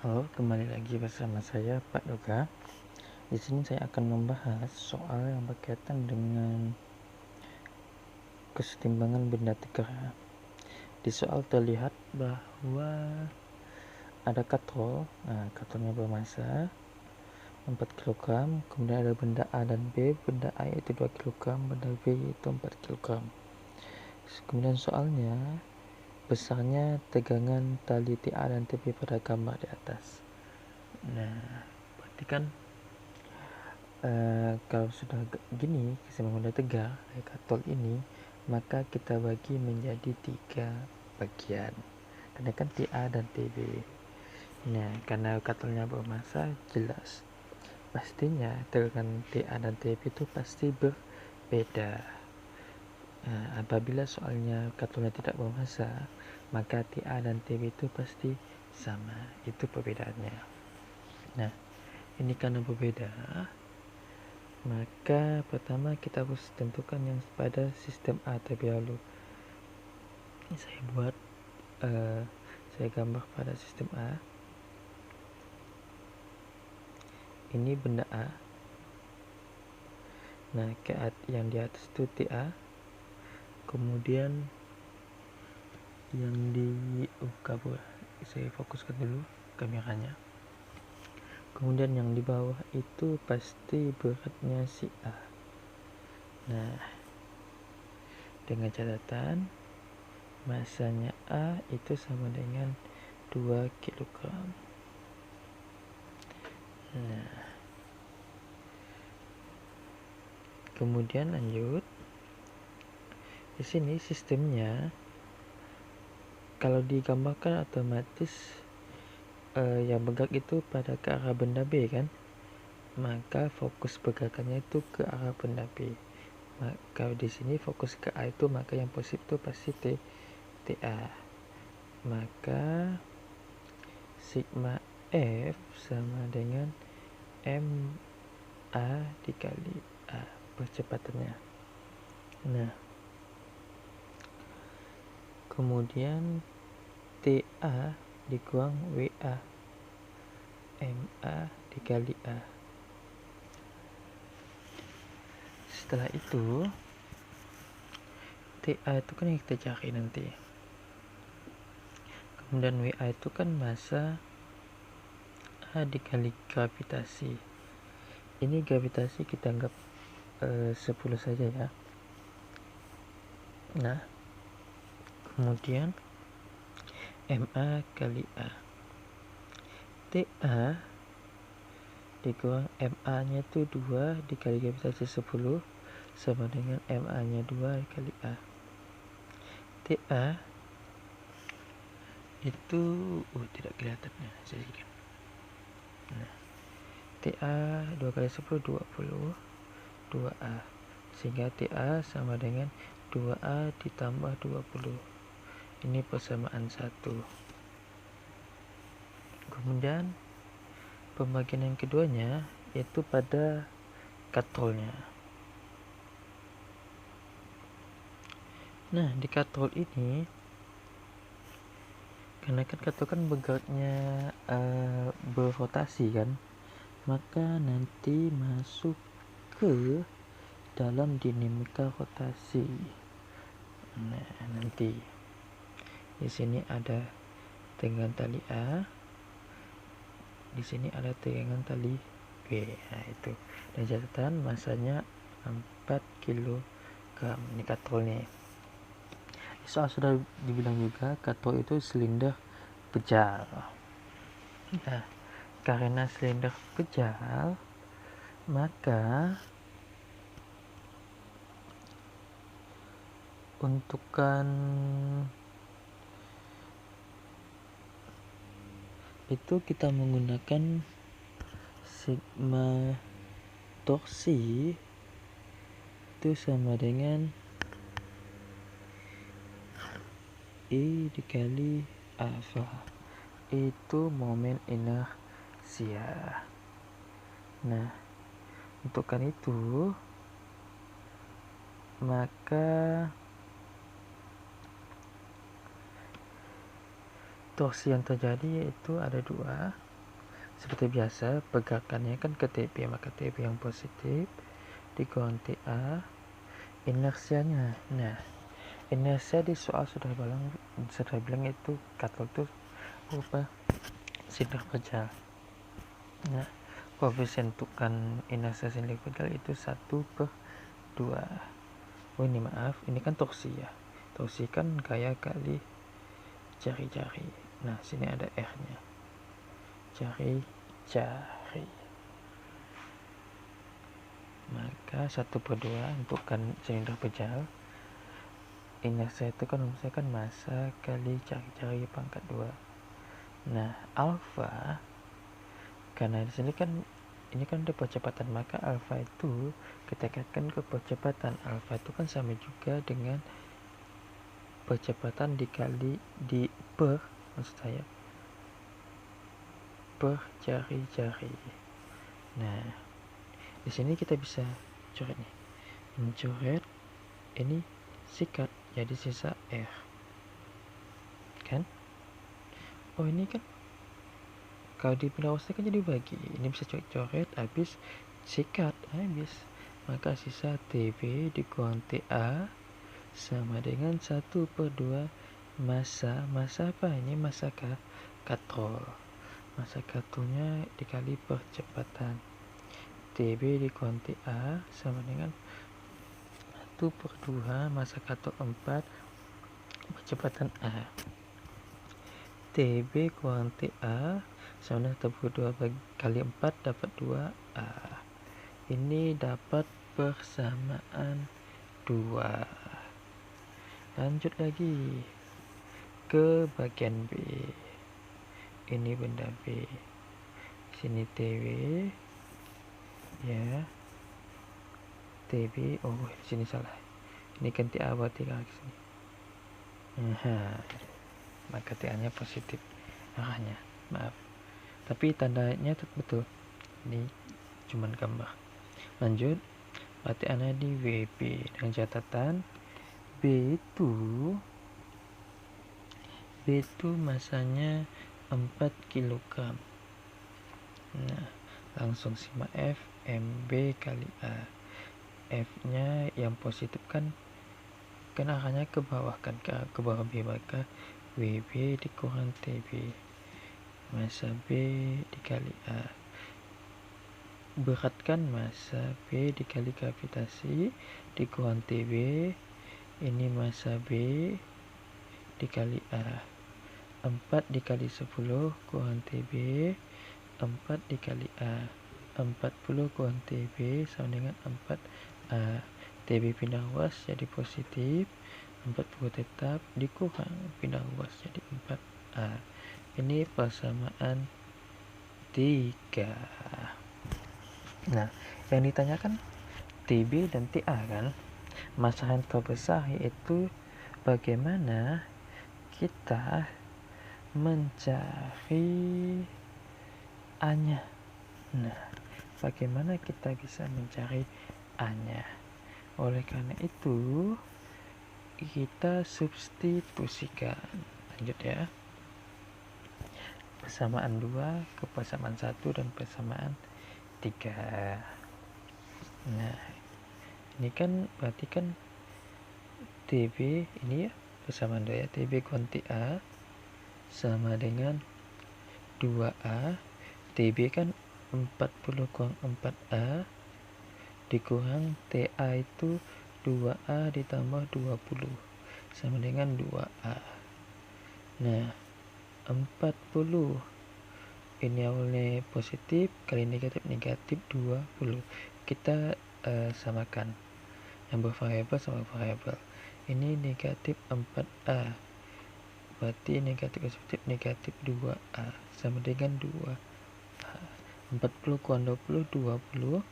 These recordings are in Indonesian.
Halo, kembali lagi bersama saya Pak Yoga. Di sini saya akan membahas soal yang berkaitan dengan kesetimbangan benda tegak. Di soal terlihat bahwa ada katrol, katrolnya bermasa 4 kg, kemudian ada benda A dan B, benda A yaitu 2 kg, benda B yaitu 4 kg. Kemudian soalnya besarnya tegangan tali TA dan TB pada gambar di atas. Nah, berarti kan kalau sudah gini keseimbangan benda tegak kayak katrol ini, maka kita bagi menjadi 3 bagian, karena kan TA dan TB. Nah, karena katrolnya bermasa, jelas pastinya tegangan TA dan TB itu pasti berbeda. Apabila soalnya katrolnya tidak bermasa, maka TA dan TB itu pasti sama. Itu perbedaannya. Nah, ini karena berbeda, maka pertama kita harus tentukan yang pada sistem A terlebih dahulu. Ini saya gambar pada sistem A. Ini benda A. Nah, yang di atas itu TA. Kemudian yang di kabur. Saya fokuskan dulu kameranya. Kemudian yang di bawah itu pasti beratnya si A. Nah, dengan catatan masanya A itu sama dengan 2 kg. Nah, kemudian lanjut. Di sini sistemnya kalau digambarkan otomatis yang bergerak itu pada ke arah benda B kan, maka fokus pergerakannya itu ke arah benda B. Maka di sini fokus ke A itu, maka yang positif itu pasti TA. Maka sigma F sama dengan MA dikali A percepatannya. Nah, kemudian TA dikurang WA, MA dikali A. Setelah itu TA itu kan yang kita cari nanti. Kemudian WA itu kan massa A dikali gravitasi. Ini gravitasi kita anggap 10 saja ya. Nah, kemudian MA kali A. TA dikurang MA nya itu 2 dikali gravitasi 10 sama dengan MA nya 2 kali A. TA itu tidak kelihatan ya, sedikit. Nah, TA 2 kali 10 20 2A, sehingga TA sama dengan 2A ditambah 20. Ini persamaan 1. Kemudian pembagian yang keduanya yaitu pada katrolnya. Nah, di katrol ini karena kan katrol kan bergeraknya berrotasi kan, maka nanti masuk ke dalam dinamika rotasi. Nah, nanti di sini ada tegangan tali A, di sini ada tegangan tali B. Nah, itu. Dan catatan masanya 4 kg. Ini katrolnya. Soal sudah dibilang juga katrol itu silinder pejal. Nah, karena silinder pejal, maka untukan itu kita menggunakan sigma torsi itu sama dengan E dikali alfa, itu momen inersia. Nah, untukan itu maka torsi yang terjadi yaitu ada 2, Seperti biasa, pergerakannya kan ke TB, maka TB yang positif dikurang TA inersianya. Nah, inersia di soal sudah bilang itu katrol itu berupa sinar berjalan. Nah, koefisien tukan inersia sentrifugal itu 1/2. Oh ini maaf, ini kan torsi ya. Torsi kan kayak kali jari-jari. Nah, sini ada R-nya. Jari-jari. Maka 1/2 untuk kan silinder berjalan. Inersia itu kan misalkan massa kali jari-jari pangkat 2. Nah, alfa karena di sini kan ini kan ada percepatan, maka alfa itu kita kaitkan ke percepatan. Alfa itu kan sama juga dengan percepatan dikali maksud saya per jari-jari. Nah, di sini kita bisa coret nih. Mencoret ini sikat jadi sisa R. Kan? Oh, ini kan kalau di penawasnya kan jadi bagi. Ini bisa coret habis sikat habis. Maka sisa TB dikurang TA sama dengan 1/2 massa. Massa apa? Ini massa katrol. Massa katrolnya dikali percepatan. TB dikurang TA sama dengan 1/2 massa katrol 4 percepatan A. TB kurang TA sama dengan 1/2 kali 4 dapat 2A. Ini dapat persamaan 2. Lanjut lagi ke bagian B. Ini benda B. Sini TB ya. TB, oh di sini salah. Ini kan TA berarti ke sini. Maka TA-nya positif. Arahnya, maaf. Tapi tandanya tetap betul. Ini cuman gambar. Lanjut. Berarti ana di WB dengan catatan B itu masanya 4 kg. Nah, langsung simak F MB kali A. F-nya yang positif kan arahnya ke bawah kan, ke bawah B, maka WB dikurang TB. Massa B dikali A. Beratkan massa B dikali gravitasi dikurang TB. Ini massa B dikali A. 4 dikali 10 kurang TB. 4 dikali A. 40 kurang TB sama dengan 4A. TB pindah luas jadi positif. 40 tetap dikurang pindah luas jadi 4A. Ini persamaan 3. Nah, yang ditanyakan TB dan TA kan. Masalah yang terbesar yaitu bagaimana kita mencari A-nya. Nah, bagaimana kita bisa mencari A-nya? Oleh karena itu kita substitusikan. Lanjut ya. Persamaan 2 ke persamaan 1 dan persamaan 3. Nah, ini kan berarti kan TB ini ya persamaan 2 ya. TB kurang TA sama dengan 2A. TB kan 40 kurang 4A dikurang TA itu 2A ditambah 20 sama dengan 2A. Nah, 40 ini awalnya positif kali negatif 20. Kita samakan yang bervariabel sama variabel. Ini negatif 4A, berarti negatif positif negatif 2A sama dengan 2A. 40 kurang 20 20.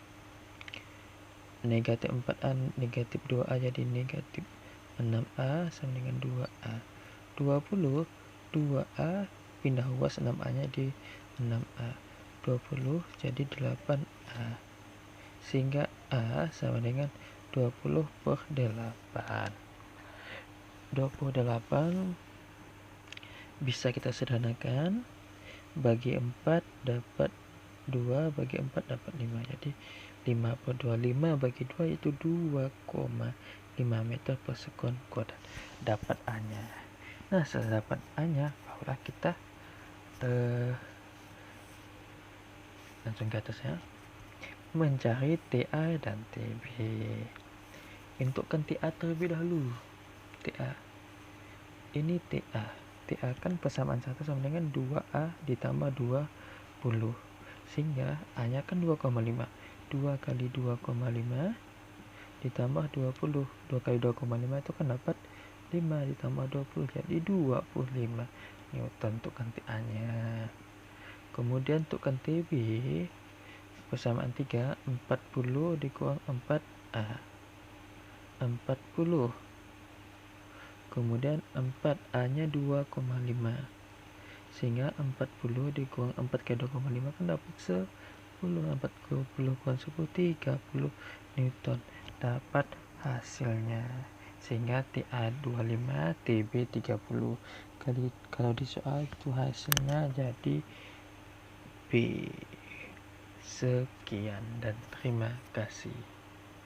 Negatif 4A negatif 2A jadi negatif 6A sama dengan 2A. 20 2A pindah luas 6A nya di 6A. 20 jadi 8A. Sehingga A sama dengan 20/8. 28 bisa kita sederhanakan bagi 4 dapat 2, bagi 4 dapat 5. Jadi 5 bagi 2 itu 2,5 meter per sekon kuadrat. Dapat A-nya. Nah, setelah dapat A-nya, barulah kita langsung ke atas ya. Mencari TA dan TB. Tentukan TA terlebih dahulu. TA. Ini TA. TA kan persamaan 1 sama dengan 2A ditambah 20. Sehingga A-nya kan 2,5. 2 kali 2,5 ditambah 20. 2 kali 2,5 itu kan dapat 5 ditambah 20. Jadi 25 Newton untuk TA-nya. Kemudian untuk TB persamaan 3, 40 dikurang 4A. 40. Kemudian 4A-nya 2,5. Sehingga 40 dikurang 4 kali 2,5 kan dapat 10. 40 kurang 10, 30 Newton. Dapat hasilnya. Sehingga TA 25, TB 30. Kalau di soal itu hasilnya jadi B. Sekian dan terima kasih.